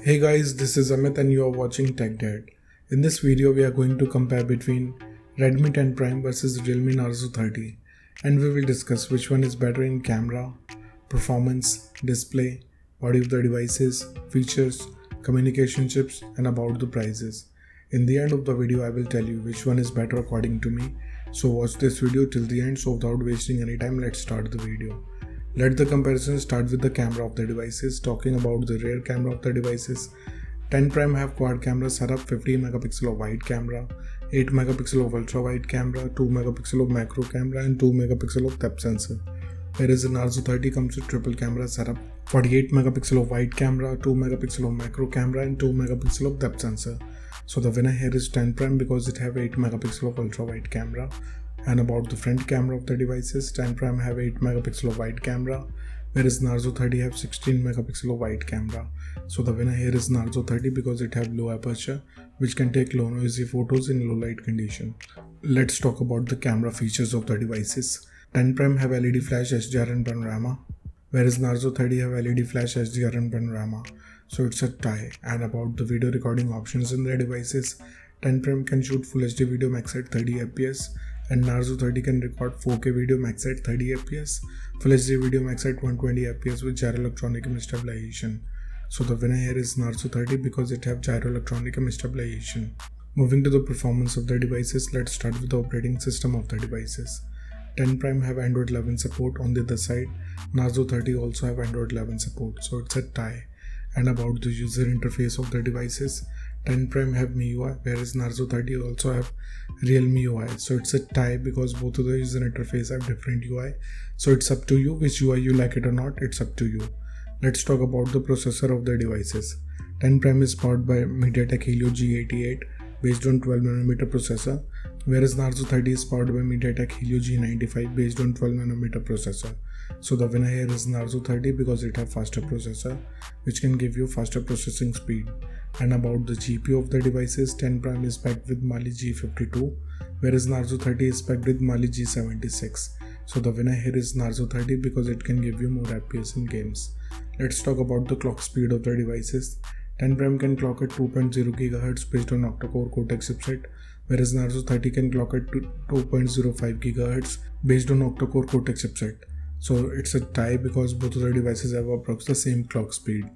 Hey guys, this is Amit and you are watching Tech Dad. In this video, we are going to compare between Redmi 10 Prime versus Realme Narzo 30, and we will discuss which one is better in camera, performance, display, body of the devices, features, communication chips, and about the prices. In the end of the video, I will tell you which one is better according to me. So watch this video till the end. So without wasting any time, let's start the video. Let the comparison start with the camera of the devices. Talking about the rear camera of the devices, 10 Prime have quad camera setup, 50 megapixel of wide camera, 8 megapixel of ultra wide camera, 2 megapixel of macro camera and 2 megapixel of depth sensor. Whereas the Narzo 30 comes with triple camera setup, 48 megapixel of wide camera, 2 megapixel of macro camera and 2 megapixel of depth sensor. So the winner here is 10 Prime because it have 8 megapixel of ultra wide camera. And about the front camera of the devices, 10 Prime have 8 megapixel of wide camera, whereas Narzo 30 have 16 megapixel of wide camera. So the winner here is Narzo 30 because it have low aperture, which can take low noisy photos in low light condition. Let's talk about the camera features of the devices. 10 Prime have LED flash, HDR and panorama, whereas Narzo 30 have LED flash, HDR and panorama. So it's a tie. And about the video recording options in their devices, 10 Prime can shoot Full HD video max at 30 fps, and Narzo 30 can record 4K video max at 30 fps, Full HD video max at 120 fps with gyro electronic image stabilization. So the winner here is Narzo 30 because it have gyro electronic image stabilization. Moving to the performance of the devices, let's start with the operating system of the devices. 10 Prime have Android 11 support. On the other side, Narzo 30 also have Android 11 support, so it's a tie. And about the user interface of the devices, 10 Prime have MIUI, whereas Narzo 30 also have Realme UI. So it's a tie because both of the user interface have different UI. So it's up to you which UI you like it or not, it's up to you. Let's talk about the processor of the devices. 10 Prime is powered by MediaTek Helio G88 based on 12nm processor, whereas Narzo 30 is powered by MediaTek Helio G95 based on 12nm processor. So the winner here is Narzo 30 because it has faster processor, which can give you faster processing speed. And about the GPU of the devices, 10 Prime is packed with Mali G52, whereas Narzo 30 is packed with Mali G76. So the winner here is Narzo 30 because it can give you more FPS in games. Let's talk about the clock speed of the devices. 10 Prime can clock at 2.0 GHz based on octa-core Cortex chipset, whereas Narzo 30 can clock at 2.05 GHz based on octa-core Cortex chipset. So it's a tie because both of the devices have approximately the same clock speed.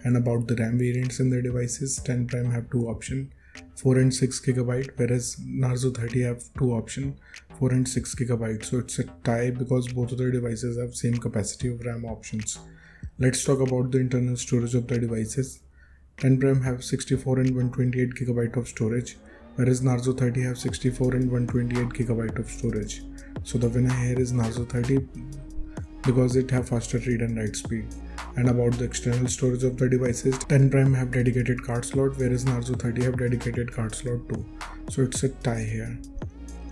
And about the RAM variants in the devices, 10 Prime have two options, 4 and 6 GB, whereas Narzo 30 have two options, 4 and 6 GB. So it's a tie because both of the devices have same capacity of RAM options. Let's talk about the internal storage of the devices. 10 Prime have 64 and 128 GB of storage, whereas Narzo 30 have 64 and 128 GB of storage. So the winner here is Narzo 30 because it have faster read and write speed. And about the external storage of the devices, 10 Prime have dedicated card slot, whereas Narzo 30 have dedicated card slot too. So it's a tie here.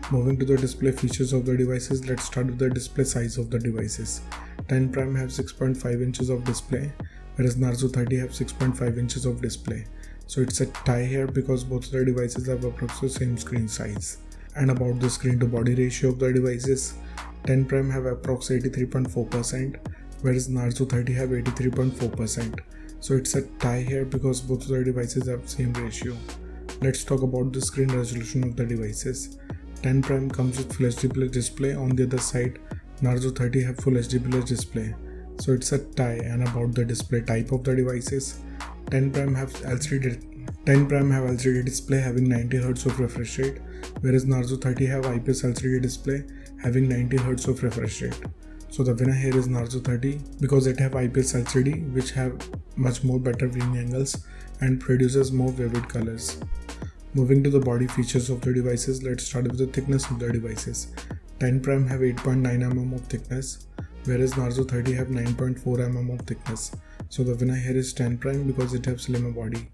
Moving to the display features of the devices, let's start with the display size of the devices. 10 Prime have 6.5 inches of display, whereas Narzo 30 have 6.5 inches of display. So it's a tie here because both of the devices have approximately same screen size. And about the screen to body ratio of the devices, 10 Prime have approximately 83.4%, whereas Narzo 30 have 83.4%. So it's a tie here because both of the devices have same ratio. Let's talk about the screen resolution of the devices. 10 Prime comes with Full HD Plus display. On the other side, Narzo 30 have Full HD Plus display. So it's a tie. And about the display type of the devices, 10 Prime have LCD display having 90Hz of refresh rate, whereas Narzo 30 have IPS LCD display having 90Hz of refresh rate. So the winner here is Narzo 30 because it have IPS LCD, which have much more better viewing angles and produces more vivid colors. Moving to the body features of the devices, let's start with the thickness of the devices. 10 Prime have 8.9 mm of thickness, whereas Narzo 30 have 9.4 mm of thickness. So the winner here is 10 Prime because it have slimmer body.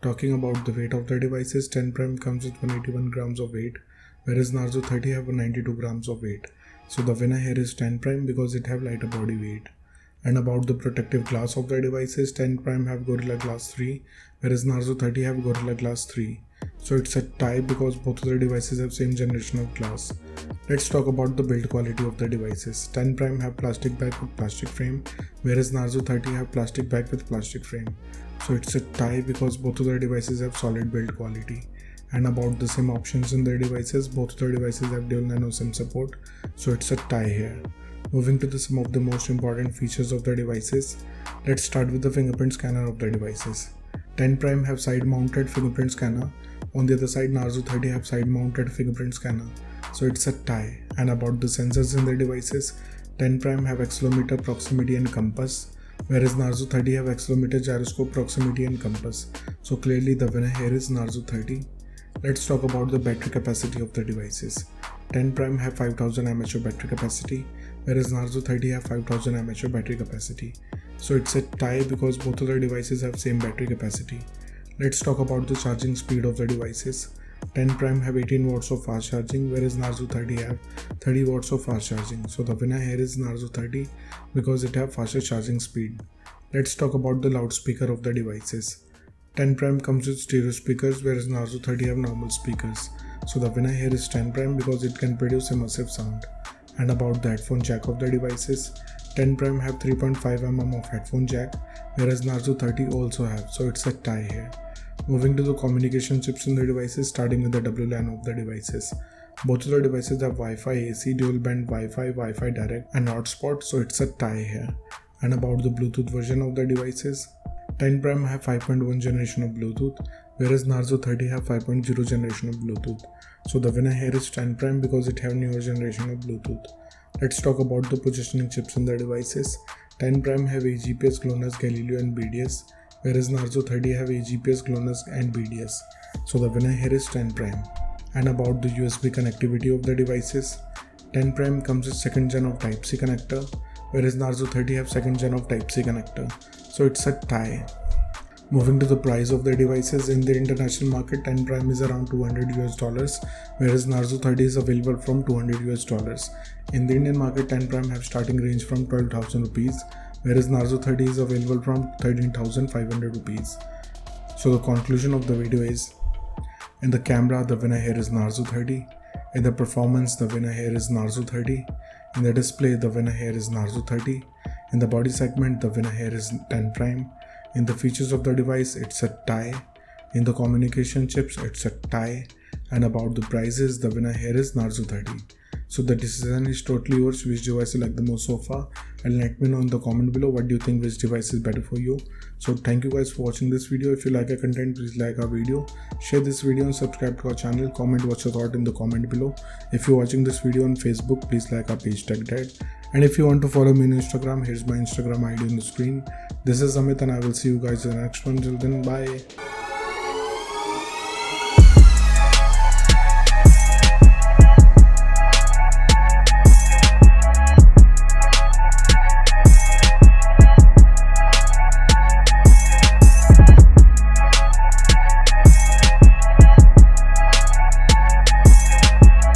Talking about the weight of the devices, 10 Prime comes with 181 grams of weight, whereas Narzo 30 have 92 grams of weight. So the winner here is 10 Prime because it have lighter body weight. And about the protective glass of the devices, 10 Prime have Gorilla Glass 3, whereas Narzo 30 have Gorilla Glass 3. So it's a tie because both of the devices have same generation of glass. Let's talk about the build quality of the devices. 10 Prime have plastic back with plastic frame, whereas Narzo 30 have plastic back with plastic frame. So it's a tie because both of the devices have solid build quality. And about the SIM options in their devices, both of the devices have dual nano SIM support, so it's a tie here. Moving to some of the most important features of the devices, let's start with the fingerprint scanner of the devices. 10 Prime have side mounted fingerprint scanner, on the other side Narzo 30 have side mounted fingerprint scanner, so it's a tie. And about the sensors in their devices, 10 Prime have accelerometer, proximity and compass, whereas Narzo 30 have accelerometer, gyroscope, proximity and compass. So clearly the winner here is Narzo 30. Let's talk about the battery capacity of the devices. 10 Prime have 5000 mAh battery capacity, whereas Narzo 30 have 5000 mAh battery capacity. So it's a tie because both of the devices have same battery capacity. Let's talk about the charging speed of the devices. 10 Prime have 18 watts of fast charging, whereas Narzo 30 have 30 watts of fast charging. So the winner here is Narzo 30 because it have faster charging speed. Let's talk about the loudspeaker of the devices. 10 Prime comes with stereo speakers, whereas Narzo 30 have normal speakers. So the winner here is 10 Prime because it can produce immersive sound. And about the headphone jack of the devices, 10 Prime have 3.5mm of headphone jack, whereas Narzo 30 also have, so it's a tie here. Moving to the communication chips in the devices, starting with the WLAN of the devices. Both of the devices have Wi-Fi AC, dual band Wi-Fi, Wi-Fi direct and hotspot, so it's a tie here. And about the Bluetooth version of the devices, 10 Prime have 5.1 generation of Bluetooth, whereas Narzo 30 have 5.0 generation of Bluetooth. So the winner here is 10 Prime because it have newer generation of Bluetooth. Let's talk about the positioning chips in the devices. 10 Prime have AGPS, GLONASS, Galileo and BDS, whereas Narzo 30 have AGPS, GLONASS and BDS. So the winner here is 10 Prime. And about the USB connectivity of the devices, 10 Prime comes with 2nd gen of Type-C connector, whereas Narzo 30 have 2nd gen of Type-C connector. So it's a tie. Moving to the price of the devices, in the international market 10 Prime is around $200, whereas Narzo 30 is available from $200. In the Indian market 10 Prime have starting range from 12,000 rupees, whereas Narzo 30 is available from 13,500 rupees. So the conclusion of the video is, in the camera the winner here is Narzo 30, in the performance the winner here is Narzo 30, in the display the winner here is Narzo 30, in the body segment the winner here is 10 Prime. In the features of the device, it's a tie. In the communication chips, it's a tie. And about the prices, the winner here is Narzo 30. So the decision is totally yours, which device you like the most so far. And let me know in the comment below what do you think, which device is better for you. So thank you guys for watching this video. If you like our content, please like our video, share this video and subscribe to our channel. Comment what's your thought in the comment below. If you're watching this video on Facebook, please like our page TechDad. And if you want to follow me on Instagram, here's my Instagram ID on the screen. This is Amit and I will see you guys in the next one. Till then, bye.